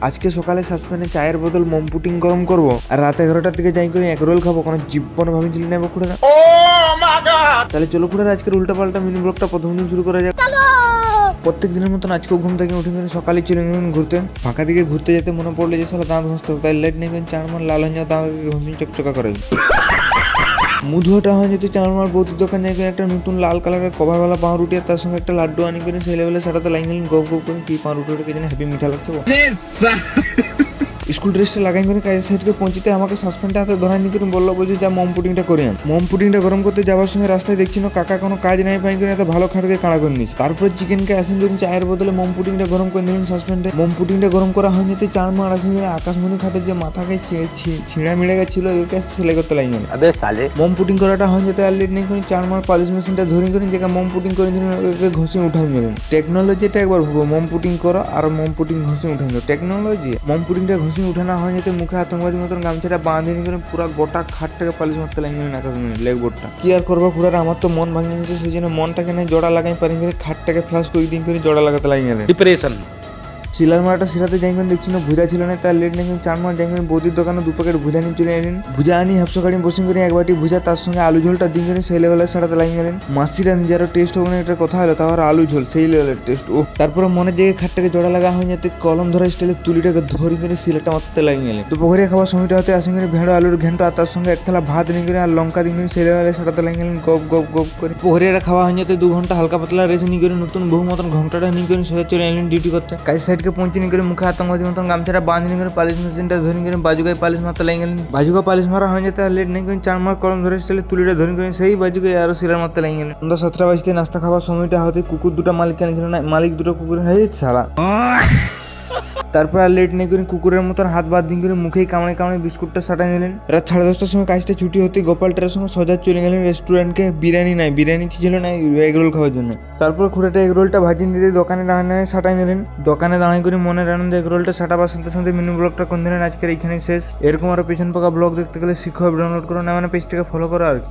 আজকে সকালে সাসপেন্ডে চায়ের বদল মোম পুটিং গরম করবো, আর রাত 11টার দিকে যাই করে এগ রোল খাবো। কোনো জীবনে ভাবিছিলি না খুঁড়ে। তাহলে চলো খুঁড়ে আজকের উল্টা পাল্টা মিনি ব্লগটা প্রথম দিন শুরু করা যাক। প্রত্যেক দিনের মতন আজকেও ঘুম থেকে উঠে গেলে সকালে চলে গেলেন ঘুরতে। ফাঁকা দিকে ঘুরতে যেতে মনে পড়লো যে সালা দাঁত ঘষতে হবে, তাই লাইট নিয়ে গেলেন চারমান লাল হয়ে যাওয়া দাঁত ঘষি চকচকা করে। মুধুয়াটা হয় যদি চারমার বৌদির দোকানে গিয়ে একটা নতুন লাল কালারের কভারওয়ালা পাউরুটি আর তার সঙ্গে একটা লাড্ডু আনি করে সেই লেভেলে সেটাতে লাইন গেলেন গপ গপ করে। কি পাউরুটিটাকে যেন হ্যাপি মিঠা লাগছে। স্কুল ড্রেসটা লাগাই করে কাজের সাইডকে পৌঁছতে আমাকে সাসপেন্ডে হাতে ধরাই নিয়ে করে বললো, বলছি যা মোম পুডিংটা করে আন। মোম পুডিংটা গরম করতে যাওয়ার সময় রাস্তায় দেখছি না কাকা কোনো কাজ নাই পাই করে এত ভালো খাটকে কাড়া করে নিচ্ছে। তারপর চিকেনকে আসেন করে চায়ের বদলে মোম পুডিংটা গরম করে নিলেন সাসপেন্ডে। মোম পুডিংটা গরম করা হয় যেতে চার মার আসেন করে আকাশমণি খাটের যে মাথাকে ছিঁড়া মিড়ে গেছিল ওকে সেলাই করতে লাগি গেল। মোম পুডিং করাটা হয় যেতে আর লেট নেই করে চার মার পালিশ মেশিনটা ধরে করে যেটা মোম পুডিং করে দিলেন ওকে ঘষে উঠাই নিলেন। টেকনোলজিটা একবার ভাবো, মোম পুডিং করো আর মোম পুডিং ঘষে উঠাই নিল। টেকনোলজি মোম পুডিংটা ঘষে উঠানো হয় যেতে মুখে আতঙ্কবাদী মতন গামছাটা বাঁধে নিয়ে করে পুরো গোটা খাটটাকে পালিশ মারতে লাগিয়ে লেগ বোর্ডটা। কি আর করবো খুড়ার, আমার তো মন ভাঙে গেছে, সেই জন্য মনটাকে নিয়ে জোড়া লাগাই পারি করে খাটটাকে ফ্লাশ করে দিন করে জোড়া লাগাতে লাগিয়ে গেলেন। ডিপ্রেশন শিলার মারাটা শিলাতে যাইবেন দেখছি না ভুজা ছিল না, তার লেট নেই চার মাস যাইবেন বৌদির দোকানে 2 প্যাকেট ভুজা নিয়ে চলে এলেন। ভুজা আনি হাফশো গাড়ি বসে করে এক বাটি ভুজা তার সঙ্গে আলু ঝোলটা দিন করে সেই লেভেলের সারাতে লাগিয়ে গেলেন। মাসিরা নিজেরও টেস্ট হবে না একটা কথা হলো, তাহলে আলু ঝোল সেই লেভেলের টেস্ট। ও তারপরে মনের জায়গায় খাটটাকে জোড়া লাগা হয় যাতে কলম ধরা স্টাইলে তুলিটাকে ধরি করে শিলাটা মারতে লাগিয়ে গেলেন। তো পুকুরে খাওয়ার সময়টা হতে আসেন করে ভেড়ো আলুর ঘেন্ট আর তার সঙ্গে এক থালা ভাত নিয়ে করে আর লঙ্কা দিন করে সেই লেভেলে সারাতে লাগিয়ে গেলেন গপ গপ গপ করে। পুকুরেরা খাওয়া হয় যাতে 2 ঘন্টা হালকা পাতলা রেসে নিয়ে করে নতুন বহু মতন ঘন্টাটা নিয়ে করে সোজা চলে এলেন ডিউটি করতে। কাজ সাইডকে পৌঁছে নিয়ে করে মুখে আতঙ্কবাদী মতন গামছাটা বাঁধে করে পালিশ মেশিনটা ধরে করে বাজুকায় পালিশ মারতে লাগিয়ে গেলেন। বাজুকা পালিশ মারা হয়ে যেতে আর লেট নেই করে চার মার কলম ধরে স্টাইলে তুলিটা ধরে করে সেই বাজুকায় আরো সিলার মারতে লাগিয়ে গেলেন। 7টা বাজতে নাস্তা খাওয়ার সময়টা হতে কুকুর 2টা মালিক এনেছিল না, মালিক 2টো কুকুর হেট সালা। তারপর আর লেট নেই করে কুকুরের মতন হাত বাদ দিন করে মুখেই কামড়ে কামড়ে বিস্কুটটা সাটাই নিলেন। রাত 10:30টার সময় কাজটা ছুটি হতে গোপালটার সঙ্গে সজা চলে গেলেন রেস্টুরেন্টকে। বিরিয়ানি ছিল না, এগ রোল খাওয়ার জন্য। তারপর খুঁড়াটা এগ রোলটা ভাজিয়ে দিতে দোকানে দাঁড়িয়ে সাটাই নিলেন। দোকানে দাঁড়িয়ে করে মনের আনন্দে এগ রোলটা সাটাবার সাথে সাথে মিনি ব্লগটা করে দিলেন আজকের এইখানেই শেষ। এরকম আরো পেছন পাকা ব্লগ দেখতে গেলে শিখো ডাউনলোড করো না, মানে পেজটাকে ফলো করো আর কি।